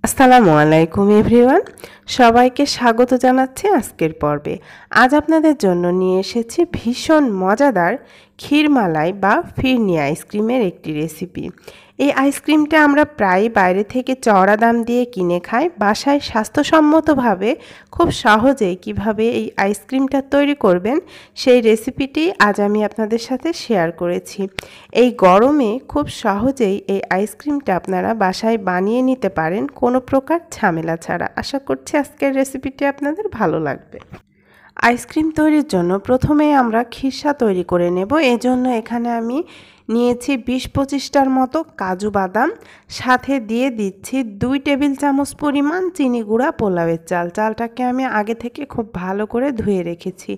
আসসালামু আলাইকুম এভরিওয়ান, সবাইকে স্বাগত জানাচ্ছি আজকের পর্বে। আজ আপনাদের জন্য নিয়ে এসেছি ভীষণ মজাদার ক্ষীর মালাই বা ফিরনি আইসক্রিমের একটি রেসিপি। এই আইসক্রিমটা আমরা প্রায় বাইরে থেকে চড়া দাম দিয়ে কিনে খাই। বাসায় স্বাস্থ্যসম্মতভাবে খুব সহজেই কিভাবে এই আইসক্রিমটা তৈরি করবেন সেই রেসিপিটি আজ আমি আপনাদের সাথে শেয়ার করেছি। এই গরমে খুব সহজেই এই আইসক্রিমটা আপনারা বাসায় বানিয়ে নিতে পারেন কোনো প্রকার ঝামেলা ছাড়া। আশা করছি আজকের রেসিপিটি আপনাদের ভালো লাগবে। আইসক্রিম তৈরির জন্য প্রথমে আমরা খিরসা তৈরি করে নেব। এজন্য এখানে আমি নিয়েছি 20-25টার মতো কাজু বাদাম, সাথে দিয়ে দিচ্ছি 2 টেবিল চামচ পরিমাণ চিনি গুঁড়া পোলাওয়ের চাল। চালটাকে আমি আগে থেকে খুব ভালো করে ধুয়ে রেখেছি।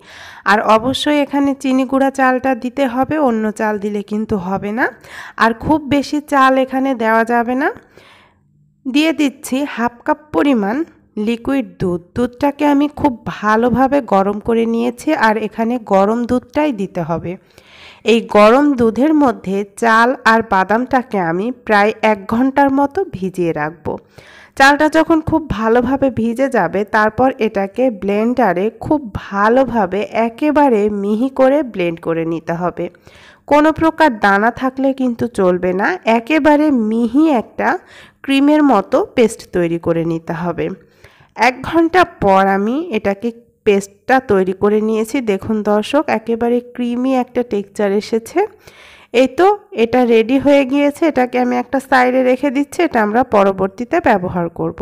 আর অবশ্যই এখানে চিনি গুঁড়া চালটা দিতে হবে, অন্য চাল দিলে কিন্তু হবে না। আর খুব বেশি চাল এখানে দেওয়া যাবে না। দিয়ে দিচ্ছি হাফ কাপ পরিমাণ লিকুইড দুধ। দুধটাকে আমি খুব ভালোভাবে গরম করে নিয়েছি, আর এখানে গরম দুধটাই দিতে হবে। এই গরম দুধের মধ্যে চাল আর বাদামটাকে আমি প্রায় 1 ঘন্টার মতো ভিজিয়ে রাখব। চালটা যখন খুব ভালোভাবে ভিজে যাবে, তারপর এটাকে ব্লেন্ডারে খুব ভালোভাবে একেবারে মিহি করে ব্লেন্ড করে নিতে হবে। কোনো প্রকার দানা থাকলে কিন্তু চলবে না, একেবারে মিহি একটা ক্রিমের মতো পেস্ট তৈরি করে নিতে হবে। 1 ঘন্টা পর আমি এটাকে পেস্টটা তৈরি করে নিয়েছি। দেখুন দর্শক, একেবারে ক্রিমি একটা টেক্সচার এসেছে। এই তো এটা রেডি হয়ে গিয়েছে। এটাকে আমি একটা সাইডে রেখে দিচ্ছি, এটা আমরা পরবর্তীতে ব্যবহার করব।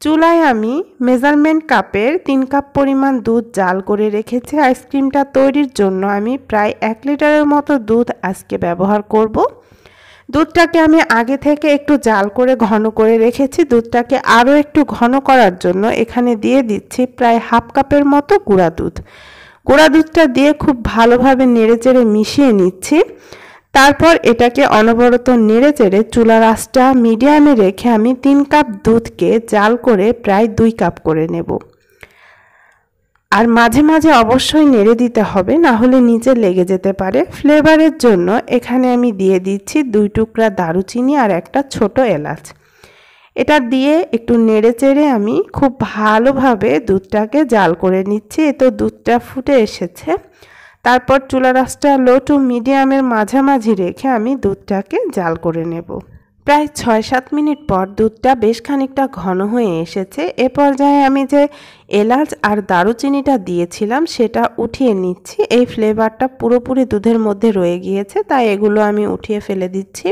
চুলায় আমি মেজারমেন্ট কাপের 3 কাপ পরিমাণ দুধ জাল করে রেখেছি। আইসক্রিমটা তৈরির জন্য আমি প্রায় 1 লিটারের মতো দুধ আজকে ব্যবহার করব। দুধটাকে আমি আগে থেকে একটু জাল করে ঘন করে রেখেছি। দুধটাকে আরও একটু ঘন করার জন্য এখানে দিয়ে দিচ্ছি প্রায় হাফ কাপের মতো গুঁড়া দুধ। গুঁড়া দুধটা দিয়ে খুব ভালোভাবে নেড়েচেড়ে মিশিয়ে নিচ্ছি। তারপর এটাকে অনবরত নেড়েচেড়ে চুলার আঁচটা মিডিয়ামে রেখে আমি 3 কাপ দুধকে জাল করে প্রায় 2 কাপ করে নেব। আর মাঝে মাঝে অবশ্যই নেড়ে দিতে হবে, না হলে নিচে লেগে যেতে পারে। ফ্লেভারের জন্য এখানে আমি দিয়ে দিচ্ছি 2 টুকরা দারুচিনি আর একটা ছোট এলাচ। এটা দিয়ে একটু নেড়েচেড়ে আমি খুব ভালোভাবে দুধটাকে জাল করে নিচ্ছি। এ তো দুধটা ফুটে এসেছে। তারপর চুলার আঁচটা লো টু মিডিয়ামের মাঝামাঝি রেখে আমি দুধটাকে জাল করে নেব। প্রায় 6-7 মিনিট পর দুধটা বেশ খানিকটা ঘন হয়ে এসেছে। এ পর্যায়ে আমি যে এলাচ আর দারুচিনিটা দিয়েছিলাম সেটা উঠিয়ে নিচ্ছি। এই ফ্লেভারটা পুরোপুরি দুধের মধ্যে রয়ে গিয়েছে, তাই এগুলো আমি উঠিয়ে ফেলে দিচ্ছি।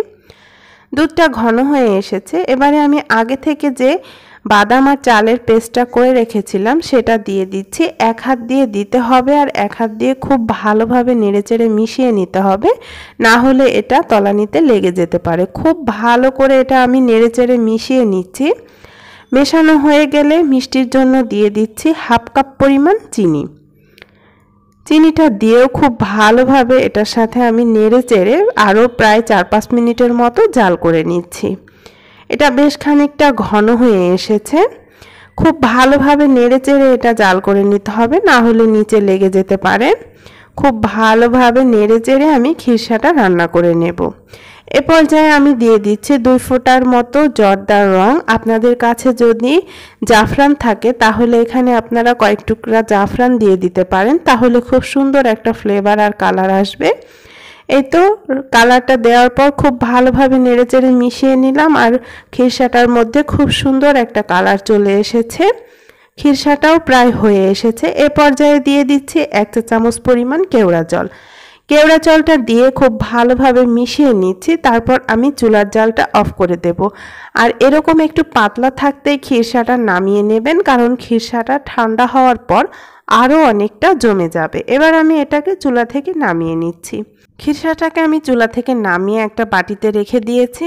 দুধটা ঘন হয়ে এসেছে। এবারে আমি আগে থেকে যে বাদাম আর চালের পেস্টটা করে রেখেছিলাম সেটা দিয়ে দিচ্ছি। 1 হাত দিয়ে দিতে হবে, আর 1 হাত দিয়ে খুব ভালোভাবে নেড়েচেড়ে মিশিয়ে নিতে হবে, না হলে এটা তলানিতে লেগে যেতে পারে। খুব ভালো করে এটা আমি নেড়েচেড়ে মিশিয়ে নিচ্ছি। মেশানো হয়ে গেলে মিষ্টির জন্য দিয়ে দিচ্ছি হাফ কাপ পরিমাণ চিনি। চিনিটা দিয়েও খুব ভালোভাবে এটার সাথে আমি নেড়েচেড়ে আরও প্রায় 4-5 মিনিটের মতো জাল করে নিচ্ছি। এটা বেশ খানিকটা ঘন হয়ে এসেছে। খুব ভালোভাবে নেড়েচেড়ে এটা জাল করে নিতে হবে, না হলে নিচে লেগে যেতে পারে। খুব ভালোভাবে নেড়েচেড়ে আমি খিরসাটা রান্না করে নেব। এ পর্যায়ে আমি দিয়ে দিচ্ছি 2 ফোঁটার মতো জর্দার রং। আপনাদের কাছে যদি জাফরান থাকে তাহলে এখানে আপনারা কয়েক টুকরা জাফরান দিয়ে দিতে পারেন, তাহলে খুব সুন্দর একটা ফ্লেভার আর কালার আসবে। এই তো কালারটা দেওয়ার পর খুব ভালোভাবে নেড়েচেড়ে মিশিয়ে নিলাম, আর খিরসাটার মধ্যে খুব সুন্দর একটা কালার চলে এসেছে। খিরসাটাও প্রায় হয়ে এসেছে। এ পর্যায়ে দিয়ে দিচ্ছি 1 চা চামচ পরিমাণ কেওড়া জল। কেওড়া জলটা দিয়ে খুব ভালোভাবে মিশিয়ে নিচ্ছি। তারপর আমি চুলার জালটা অফ করে দেব। আর এরকম একটু পাতলা থাকতেই খিরসাটা নামিয়ে নেবেন, কারণ খিরসাটা ঠান্ডা হওয়ার পর আরও অনেকটা জমে যাবে। এবার আমি এটাকে চুলা থেকে নামিয়ে নিচ্ছি। খিরসাটাকে আমি চুলা থেকে নামিয়ে একটা বাটিতে রেখে দিয়েছি।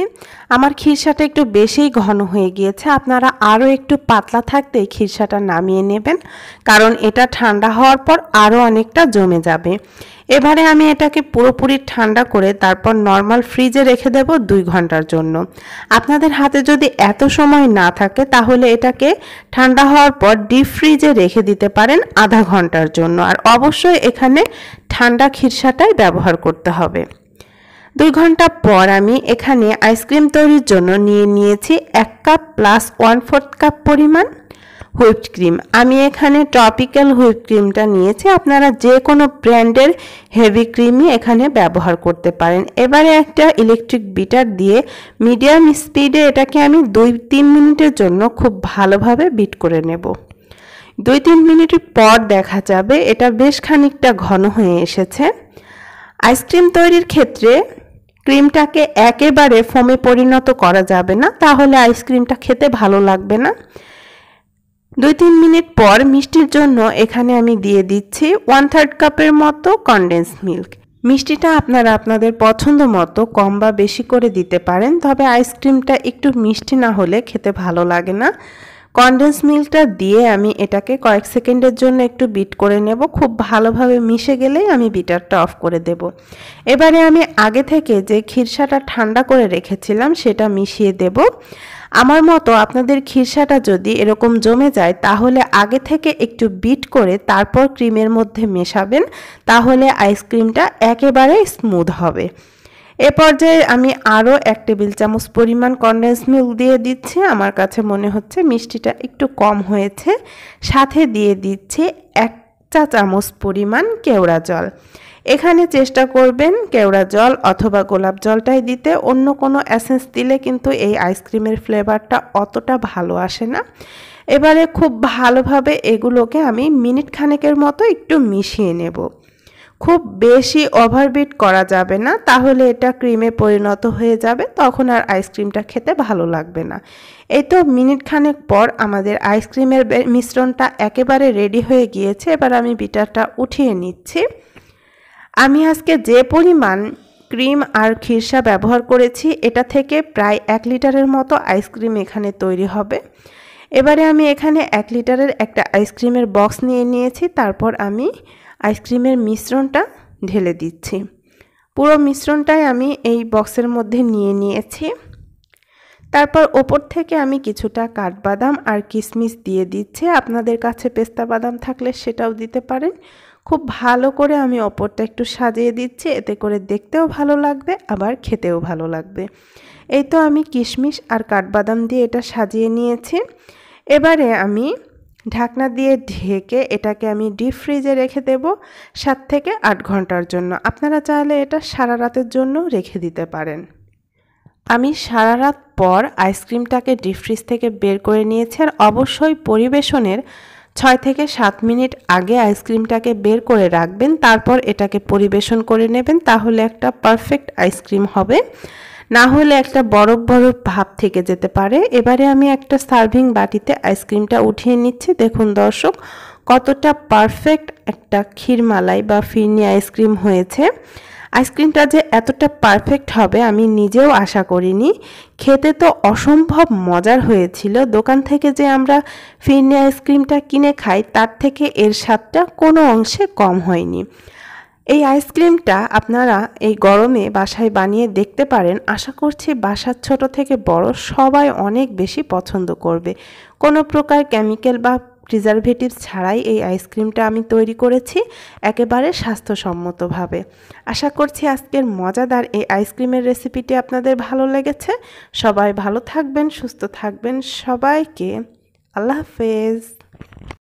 আমার খিরসাটা একটু বেশিই ঘন হয়ে গিয়েছে, আপনারা আরও একটু পাতলা থাকতে খিরসাটা নামিয়ে নেবেন, কারণ এটা ঠান্ডা হওয়ার পর আরও অনেকটা জমে যাবে। এবারে আমি এটাকে পুরোপুরি ঠান্ডা করে তারপর নর্মাল ফ্রিজে রেখে দেব 2 ঘন্টার জন্য। আপনাদের হাতে যদি এত সময় না থাকে তাহলে এটাকে ঠান্ডা হওয়ার পর ডিপ ফ্রিজে রেখে দিতে পারেন আধা ঘন্টার জন্য। আর অবশ্যই এখানে ঠান্ডা খিরসাটাই ব্যবহার করতে হবে। 2 ঘন্টা পর আমি এখানে আইসক্রিম তৈরির জন্য নিয়েছি 1 কাপ প্লাস 1/4 কাপ পরিমাণ হুইপড ক্রিম। আমি এখানে ট্রপিক্যাল হুইপড ক্রিমটা নিয়েছি, আপনারা যে কোনো ব্র্যান্ডের হেভি ক্রিমই এখানে ব্যবহার করতে পারেন। এবারে একটা ইলেকট্রিক বিটার দিয়ে মিডিয়াম স্পিডে এটাকে আমি 2-3 মিনিটের জন্য খুব ভালোভাবে বিট করে নেব। 2-3 মিনিট পর দেখা যাবে এটা বেশ খানিকটা ঘন হয়ে এসেছে। আইসক্রিম তৈরির ক্ষেত্রে ক্রিমটাকে একেবারে ফোমে পরিণত করা যাবে না, তাহলে আইসক্রিমটা খেতে ভালো লাগবে না। 2-3 মিনিট পর মিষ্টির জন্য এখানে আমি দিয়ে দিচ্ছি 1/3 কাপের মতো কনডেন্স মিল্ক। মিষ্টিটা আপনারা আপনাদের পছন্দ মতো কম বা বেশি করে দিতে পারেন, তবে আইসক্রিমটা একটু মিষ্টি না হলে খেতে ভালো লাগে না। কনডেন্স মিল্কটা দিয়ে আমি এটাকে কয়েক সেকেন্ডের জন্য একটু বিট করে নেব। খুব ভালোভাবে মিশে গেলেই আমি বিটারটা অফ করে দেব। এবারে আমি আগে থেকে যে খিরসাটা ঠান্ডা করে রেখেছিলাম সেটা মিশিয়ে দেব। আমার মতো আপনাদের খিরসাটা যদি এরকম জমে যায় তাহলে আগে থেকে একটু বিট করে তারপর ক্রিমের মধ্যে মেশাবেন, তাহলে আইসক্রিমটা একেবারে স্মুথ হবে। এ পর্যায়ে আমি আরও 1 টেবিল চামচ পরিমাণ কনডেন্স মিল্ক দিয়ে দিচ্ছি। আমার কাছে মনে হচ্ছে মিষ্টিটা একটু কম হয়েছে। সাথে দিয়ে দিচ্ছি 1 চা চামচ পরিমাণ কেওড়া জল। এখানে চেষ্টা করবেন কেওড়া জল অথবা গোলাপ জলটাই দিতে, অন্য কোনো এসেন্স দিলে কিন্তু এই আইসক্রিমের ফ্লেভারটা অতটা ভালো আসে না। এবারে খুব ভালোভাবে এগুলোকে আমি মিনিট খানেকের মতো একটু মিশিয়ে নেব। খুব বেশি ওভারবিট করা যাবে না, তাহলে এটা ক্রিমে পরিণত হয়ে যাবে, তখন আর আইসক্রিমটা খেতে ভালো লাগবে না। এই তো মিনিট খানেক পর আমাদের আইসক্রিমের মিশ্রণটা একেবারে রেডি হয়ে গিয়েছে। এবার আমি বিটারটা উঠিয়ে নিচ্ছি। আমি আজকে যে পরিমাণ ক্রিম আর খিরসা ব্যবহার করেছি এটা থেকে প্রায় 1 লিটারের মতো আইসক্রিম এখানে তৈরি হবে। এবারে আমি এখানে 1 লিটারের একটা আইসক্রিমের বক্স নিয়েছি, তারপর আমি আইসক্রিমের মিশ্রণটা ঢেলে দিচ্ছি। পুরো মিশ্রণটাই আমি এই বক্সের মধ্যে নিয়েছি। তারপর ওপর থেকে আমি কিছুটা কাঠবাদাম আর কিশমিশ দিয়ে দিচ্ছি, আপনাদের কাছে পেস্তা বাদাম থাকলে সেটাও দিতে পারেন। খুব ভালো করে আমি ওপরটা একটু সাজিয়ে দিচ্ছি, এতে করে দেখতেও ভালো লাগবে আবার খেতেও ভালো লাগবে। এই তো আমি কিশমিশ আর কাঠবাদাম দিয়ে এটা সাজিয়ে নিয়েছি। এবারে আমি ঢাকনা দিয়ে ঢেকে এটাকে আমি ডিপ ফ্রিজে রেখে দেব 7 থেকে 8 ঘন্টার জন্য। আপনারা চাইলে এটা সারা রাতের জন্য রেখে দিতে পারেন। আমি সারা রাত পর আইসক্রিমটাকে ডিপ ফ্রিজ থেকে বের করে নিয়েছি, আর অবশ্যই পরিবেশনের 6 থেকে 7 মিনিট আগে আইসক্রিমটাকে বের করে রাখবেন, তারপর এটাকে পরিবেশন করে নেবেন, তাহলে একটা পারফেক্ট আইসক্রিম হবে। না হলে একটা বরফ বরফ ভাব থেকে যেতে পারে। এবারে আমি একটা সার্ভিং বাটিতে আইসক্রিমটা উঠিয়ে নিচ্ছি। দেখুন দর্শক, কতটা পারফেক্ট একটা ক্ষীর মালাই বা ফিরনি আইসক্রিম হয়েছে। আইসক্রিমটা যে এতটা পারফেক্ট হবে আমি নিজেও আশা করিনি। খেতে তো অসম্ভব মজার হয়েছিল। দোকান থেকে যে আমরা ফিরনি আইসক্রিমটা কিনে খাই তার থেকে এর স্বাদটা কোনো অংশে কম হয়নি। এই আইসক্রিমটা আপনারা এই গরমে বাসায় বানিয়ে দেখতে পারেন। আশা করছি বাসার ছোট থেকে বড় সবাই অনেক বেশি পছন্দ করবে। কোনো প্রকার কেমিক্যাল বা প্রিজারভেটিভ ছাড়াই এই আইসক্রিমটা আমি তৈরি করেছি একেবারে স্বাস্থ্যসম্মতভাবে। আশা করছি আজকের মজাদার এই আইসক্রিমের রেসিপিটি আপনাদের ভালো লেগেছে। সবাই ভালো থাকবেন, সুস্থ থাকবেন। সবাইকে আল্লাহ হাফেজ।